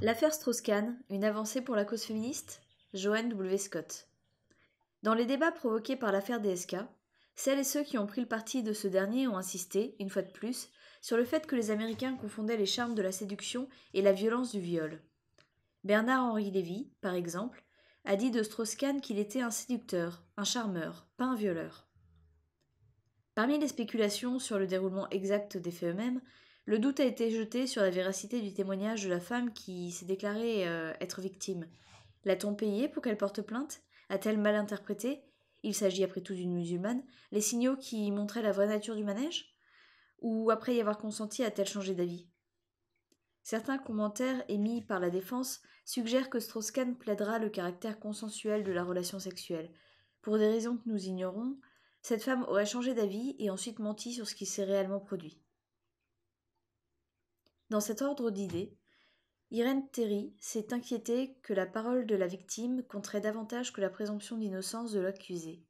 L'affaire Strauss-Kahn, une avancée pour la cause féministe? Joanne W. Scott. Dans les débats provoqués par l'affaire DSK, celles et ceux qui ont pris le parti de ce dernier ont insisté, une fois de plus, sur le fait que les Américains confondaient les charmes de la séduction et la violence du viol. Bernard-Henri Lévy, par exemple, a dit de Strauss-Kahn qu'il était un séducteur, un charmeur, pas un violeur. Parmi les spéculations sur le déroulement exact des faits eux-mêmes, le doute a été jeté sur la véracité du témoignage de la femme qui s'est déclarée être victime. L'a-t-on payée pour qu'elle porte plainte? A-t-elle mal interprété, il s'agit après tout d'une musulmane, les signaux qui montraient la vraie nature du manège? Ou après y avoir consenti, a-t-elle changé d'avis? Certains commentaires émis par la défense suggèrent que Strauss-Kahn plaidera le caractère consensuel de la relation sexuelle. Pour des raisons que nous ignorons, cette femme aurait changé d'avis et ensuite menti sur ce qui s'est réellement produit. Dans cet ordre d'idées, Irène Théry s'est inquiétée que la parole de la victime compterait davantage que la présomption d'innocence de l'accusé.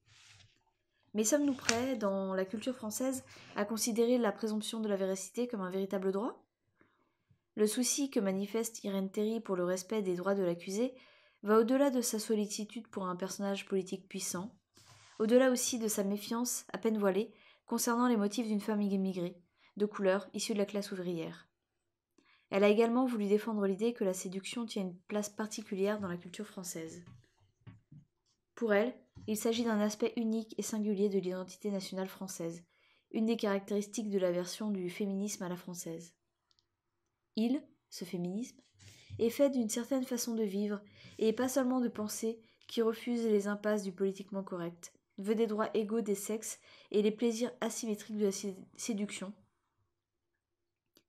Mais sommes-nous prêts, dans la culture française, à considérer la présomption de la véracité comme un véritable droit? Le souci que manifeste Irène Théry pour le respect des droits de l'accusé va au-delà de sa sollicitude pour un personnage politique puissant, au-delà aussi de sa méfiance, à peine voilée, concernant les motifs d'une femme immigrée, de couleur, issue de la classe ouvrière. Elle a également voulu défendre l'idée que la séduction tient une place particulière dans la culture française. Pour elle, il s'agit d'un aspect unique et singulier de l'identité nationale française, une des caractéristiques de la version du féminisme à la française. Ce féminisme, est fait d'une certaine façon de vivre et pas seulement de penser qui refuse les impasses du politiquement correct, veut des droits égaux des sexes et les plaisirs asymétriques de la séduction,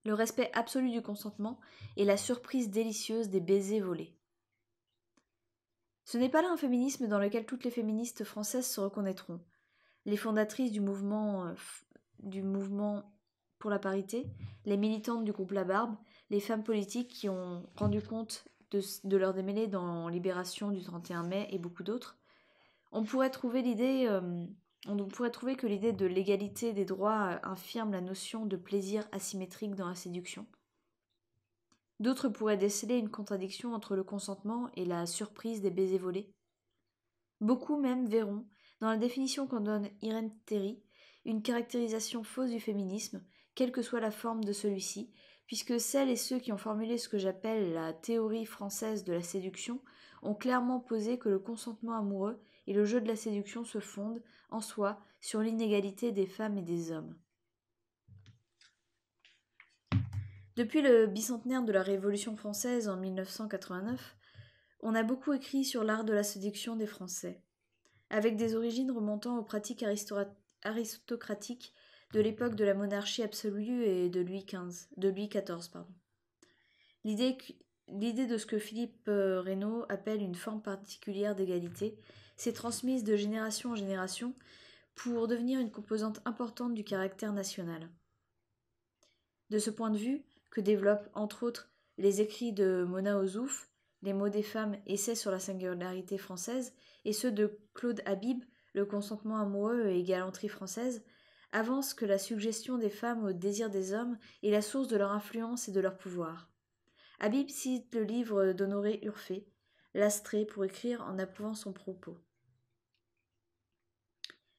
le respect absolu du consentement et la surprise délicieuse des baisers volés. Ce n'est pas là un féminisme dans lequel toutes les féministes françaises se reconnaîtront. Les fondatrices du mouvement pour la parité, les militantes du groupe La Barbe, les femmes politiques qui ont rendu compte de leur démêlés dans Libération du 31 mai et beaucoup d'autres, on pourrait trouver que l'idée de l'égalité des droits infirme la notion de plaisir asymétrique dans la séduction. D'autres pourraient déceler une contradiction entre le consentement et la surprise des baisers volés. Beaucoup même verront, dans la définition qu'en donne Irène Théry, une caractérisation fausse du féminisme, quelle que soit la forme de celui-ci, puisque celles et ceux qui ont formulé ce que j'appelle la théorie française de la séduction ont clairement posé que le consentement amoureux et le jeu de la séduction se fondent, en soi, sur l'inégalité des femmes et des hommes. Depuis le bicentenaire de la Révolution française en 1989, on a beaucoup écrit sur l'art de la séduction des Français, avec des origines remontant aux pratiques aristocratiques de l'époque de la monarchie absolue et de Louis XIV. L'idée de ce que Philippe Reynaud appelle une forme particulière d'égalité s'est transmise de génération en génération pour devenir une composante importante du caractère national. De ce point de vue, que développent entre autres les écrits de Mona Ozouf, Les mots des femmes, essais sur la singularité française, et ceux de Claude Habib, Le consentement amoureux et galanterie française, avancent que la suggestion des femmes au désir des hommes est la source de leur influence et de leur pouvoir. Habib cite le livre d'Honoré Urfé, L'astrée, pour écrire en approuvant son propos.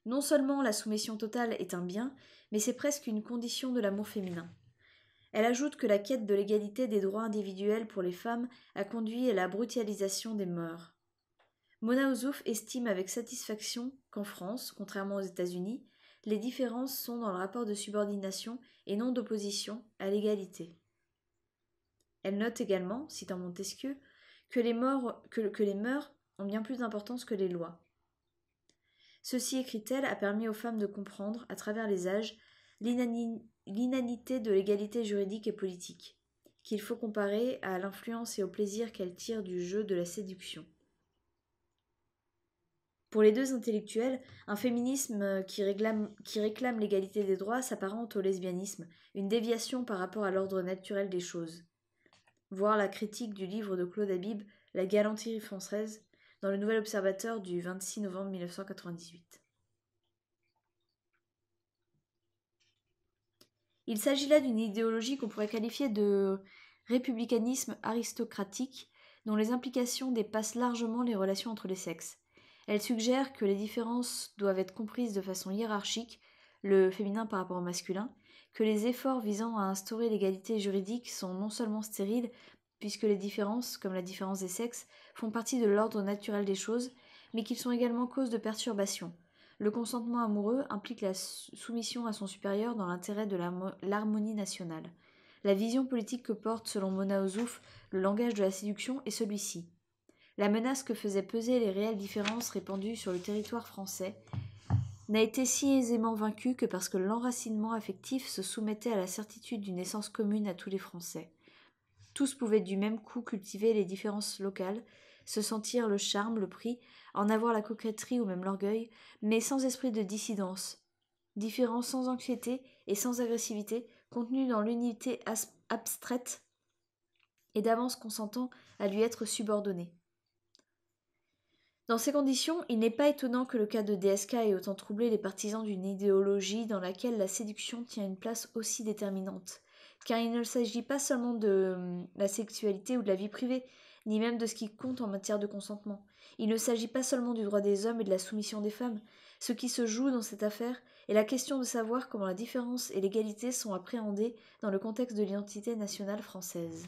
Non seulement la soumission totale est un bien, mais c'est presque une condition de l'amour féminin. Elle ajoute que la quête de l'égalité des droits individuels pour les femmes a conduit à la brutalisation des mœurs. Mona Ozouf estime avec satisfaction qu'en France, contrairement aux États-Unis, les différences sont dans le rapport de subordination et non d'opposition à l'égalité. Elle note également, citant Montesquieu, que les mœurs ont bien plus d'importance que les lois. Ceci, écrit-elle, a permis aux femmes de comprendre, à travers les âges, l'inanité de l'égalité juridique et politique, qu'il faut comparer à l'influence et au plaisir qu'elle tire du jeu de la séduction. Pour les deux intellectuels, un féminisme qui réclame l'égalité des droits s'apparente au lesbianisme, une déviation par rapport à l'ordre naturel des choses. Voir la critique du livre de Claude Habib, La galanterie française, dans le Nouvel Observateur du 26 novembre 1998. Il s'agit là d'une idéologie qu'on pourrait qualifier de républicanisme aristocratique, dont les implications dépassent largement les relations entre les sexes. Elle suggère que les différences doivent être comprises de façon hiérarchique, le féminin par rapport au masculin, que les efforts visant à instaurer l'égalité juridique sont non seulement stériles, puisque les différences, comme la différence des sexes, font partie de l'ordre naturel des choses, mais qu'ils sont également cause de perturbations. Le consentement amoureux implique la soumission à son supérieur dans l'intérêt de l'harmonie nationale. La vision politique que porte, selon Mona Ozouf, le langage de la séduction est celui-ci. La menace que faisaient peser les réelles différences répandues sur le territoire français n'a été si aisément vaincue que parce que l'enracinement affectif se soumettait à la certitude d'une essence commune à tous les Français. Tous pouvaient du même coup cultiver les différences locales, se sentir le charme, le prix, en avoir la coquetterie ou même l'orgueil, mais sans esprit de dissidence. Différents sans anxiété et sans agressivité, contenus dans l'unité abstraite et d'avance consentant à lui être subordonnés. Dans ces conditions, il n'est pas étonnant que le cas de DSK ait autant troublé les partisans d'une idéologie dans laquelle la séduction tient une place aussi déterminante. Car il ne s'agit pas seulement de la sexualité ou de la vie privée, ni même de ce qui compte en matière de consentement. Il ne s'agit pas seulement du droit des hommes et de la soumission des femmes. Ce qui se joue dans cette affaire est la question de savoir comment la différence et l'égalité sont appréhendées dans le contexte de l'identité nationale française.